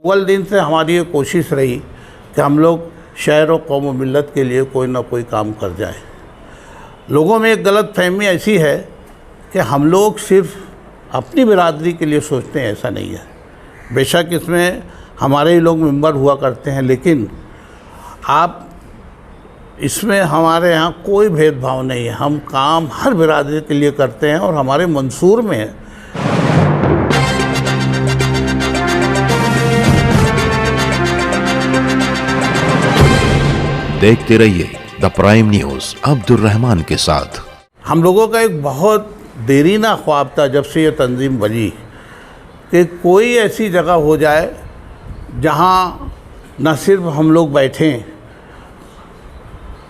अव्वल दिन से हमारी ये कोशिश रही कि हम लोग शहर और कौम और मिल्लत के लिए कोई ना कोई काम कर जाए। लोगों में एक गलत फहमी ऐसी है कि हम लोग सिर्फ अपनी बिरादरी के लिए सोचते हैं, ऐसा नहीं है। बेशक इसमें हमारे ही लोग मेंबर हुआ करते हैं, लेकिन आप इसमें हमारे यहाँ कोई भेदभाव नहीं है। हम काम हर बिरादरी के लिए करते हैं और हमारे मंसूर में है। देखते रहिए the prime news Abdul Rahman के साथ। हम लोगों का एक बहुत देरीना ख्वाब था जब से ये तंजीम बनी कि कोई ऐसी जगह हो जाए जहाँ न सिर्फ हम लोग बैठें,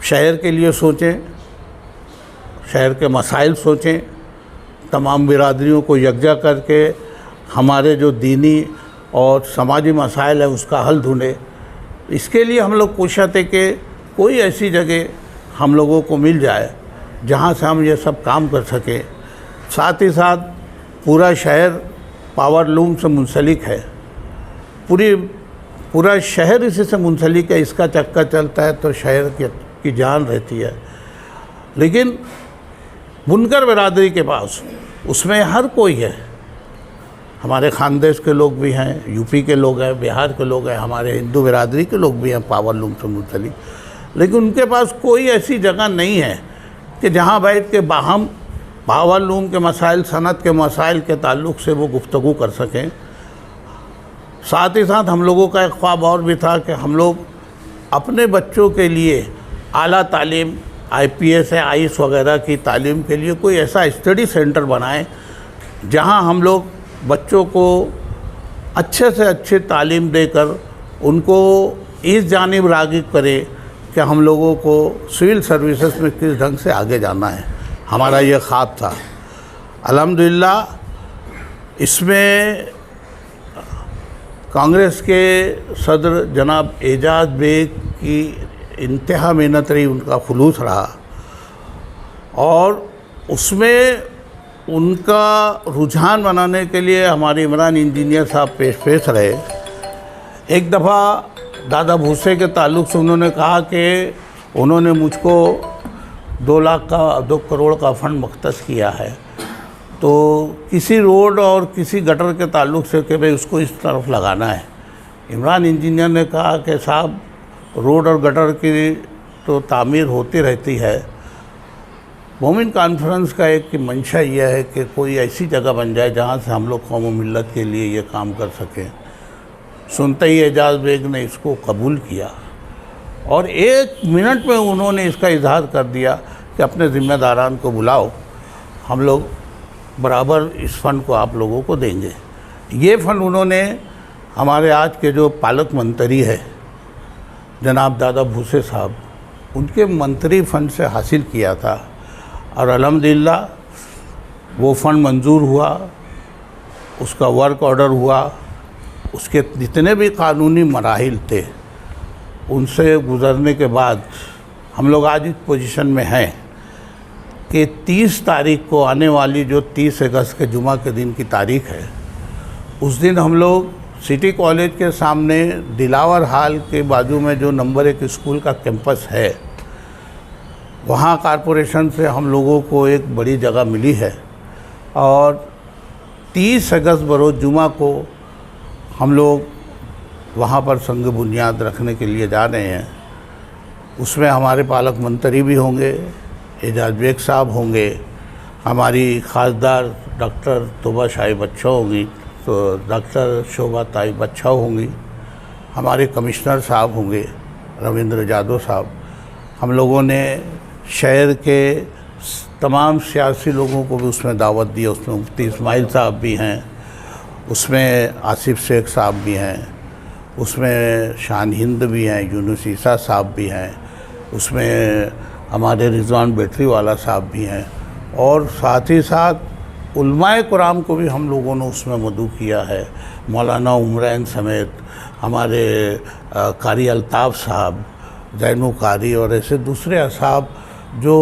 शहर के लिए सोचें, शहर के मसाइल सोचें, तमाम बिरादरियों को यकजा करके हमारे जो दीनी और समाजी मसाइल है उसका हल ढूंढें। इसके लिए हम लोग कोशिश थे कि कोई ऐसी जगह हम लोगों को मिल जाए जहाँ से हम ये सब काम कर सकें। साथ ही साथ पूरा शहर पावर लूम से मुंसलिक है, पूरा शहर इसी से मुंसलिक है। इसका चक्का चलता है तो शहर की जान रहती है। लेकिन बुनकर बिरादरी के पास उसमें हर कोई है। हमारे खानदेश के लोग भी हैं, यूपी के लोग हैं, बिहार के लोग हैं, हमारे हिंदू बिरादरी के लोग भी हैं पावर लूम से मुंसलिक। लेकिन उनके पास कोई ऐसी जगह नहीं है कि जहाँ बैठ के बाहम पावर लूम के मसाइल, सनत के मसाइल के ताल्लुक़ से वो गुफ्तगू कर सकें। साथ ही साथ हम लोगों का एक ख्वाब और भी था कि हम लोग अपने बच्चों के लिए आला तालीम, IPS है, IAS वगैरह की तालीम के लिए कोई ऐसा स्टडी सेंटर बनाएं जहां हम लोग बच्चों को अच्छे से अच्छी तालीम देकर उनको इस जानिब राग़िब करें कि हम लोगों को सिविल सर्विसेज में किस ढंग से आगे जाना है। हमारा ये ख्वाब था। अल्हम्दुलिल्लाह इसमें कांग्रेस के सदर जनाब एजाज बेग की इंतहा मेहनत रही, उनका खुलूस रहा और उसमें उनका रुझान बनाने के लिए हमारे इमरान इंजीनियर साहब पेश रहे। एक दफ़ा दादा भूसे के ताल्लुक़ से उन्होंने कहा कि उन्होंने मुझको 2 करोड़ का फ़ंड मुख्तस किया है, तो किसी रोड और किसी गटर के ताल्लुक़ से कि भाई उसको इस तरफ लगाना है। इमरान इंजीनियर ने कहा कि साहब रोड और गटर की तो तामीर होती रहती है, मोमिन कॉन्फ्रेंस का एक मंशा यह है कि कोई ऐसी जगह बन जाए जहाँ से हम लोग कौम और मिल्लत के लिए ये काम कर सकें। सुनते ही एजाज बेग ने इसको कबूल किया और 1 मिनट में उन्होंने इसका इजहार कर दिया कि अपने ज़िम्मेदारान को बुलाओ, हम लोग बराबर इस फ़ंड को आप लोगों को देंगे। ये फ़ंड उन्होंने हमारे आज के जो पालक मंत्री है जनाब दादा भूसे साहब, उनके मंत्री फ़ंड से हासिल किया था और अल्हम्दुलिल्लाह वो फ़ंड मंजूर हुआ, उसका वर्क ऑर्डर हुआ, उसके जितने भी कानूनी मराहिल थे उनसे गुज़रने के बाद हम लोग आज इस पोजीशन में हैं कि 30 तारीख को आने वाली जो 30 अगस्त के जुमा के दिन की तारीख़ है, उस दिन हम लोग सिटी कॉलेज के सामने दिलावर हाल के बाजू में जो नंबर 1 स्कूल का कैंपस है, वहाँ कारपोरेशन से हम लोगों को एक बड़ी जगह मिली है और 30 अगस्त बरोज़ जुमा को हम लोग वहाँ पर संग बुनियाद रखने के लिए जा रहे हैं। उसमें हमारे पालक मंत्री भी होंगे, एजाज बेग साहब होंगे, हमारी खासदार डॉक्टर तोबा शाही बच्चा होंगी, तो डॉक्टर शोभा ताई बच्चा होंगी, हमारे कमिश्नर साहब होंगे रविंद्र जादव साहब। हम लोगों ने शहर के तमाम सियासी लोगों को भी उसमें दावत दी। उसमें मुफ्ती इस्माइल साहब भी हैं, उसमें आसिफ शेख साहब भी हैं, उसमें शान हिंद भी हैं, यूनुस ईसा साहब भी हैं, उसमें हमारे रिजवान बैटरी वाला साहब भी हैं और साथ ही साथ उलमाए कुरान को भी हम लोगों ने उसमें मदऊ किया है। मौलाना उमरैन समेत हमारे कारी अल्ताफ़ साहब, जैनु कारी और ऐसे दूसरे असाब जो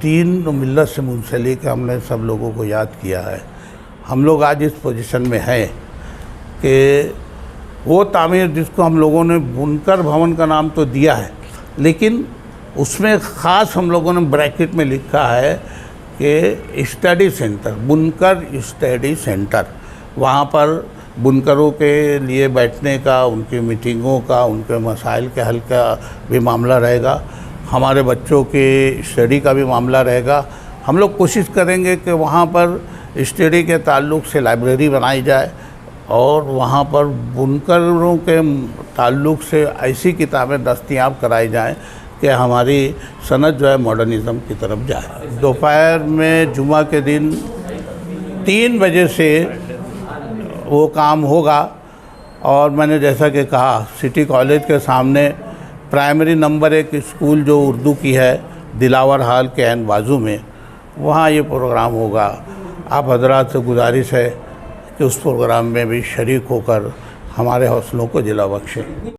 दीन और मिल्लत से मुंसलिक, हमने सब लोगों को याद किया है। हम लोग आज इस पोजीशन में हैं कि वो तामीर जिसको हम लोगों ने बुनकर भवन का नाम तो दिया है, लेकिन उसमें ख़ास हम लोगों ने ब्रैकेट में लिखा है कि स्टडी सेंटर, बुनकर स्टडी सेंटर। वहाँ पर बुनकरों के लिए बैठने का, उनकी मीटिंगों का, उनके मसाइल के हल का भी मामला रहेगा, हमारे बच्चों के स्टडी का भी मामला रहेगा। हम लोग कोशिश करेंगे कि वहाँ पर स्टडी के ताल्लुक़ से लाइब्रेरी बनाई जाए और वहाँ पर बुनकरों के ताल्लुक़ से ऐसी किताबें दस्तयाब कराई जाएँ कि हमारी सनत जो है मॉडर्निज़्म की तरफ जाए। दोपहर में जुमा के दिन 3 बजे से वो काम होगा और मैंने जैसा कि कहा, सिटी कॉलेज के सामने प्राइमरी नंबर 1 स्कूल जो उर्दू की है, दिलावर हाल के ऐन बाजू में, वहाँ ये प्रोग्राम होगा। आप हजरात से गुजारिश है कि उस प्रोग्राम में भी शरीक होकर हमारे हौसलों को जिला बख्शें।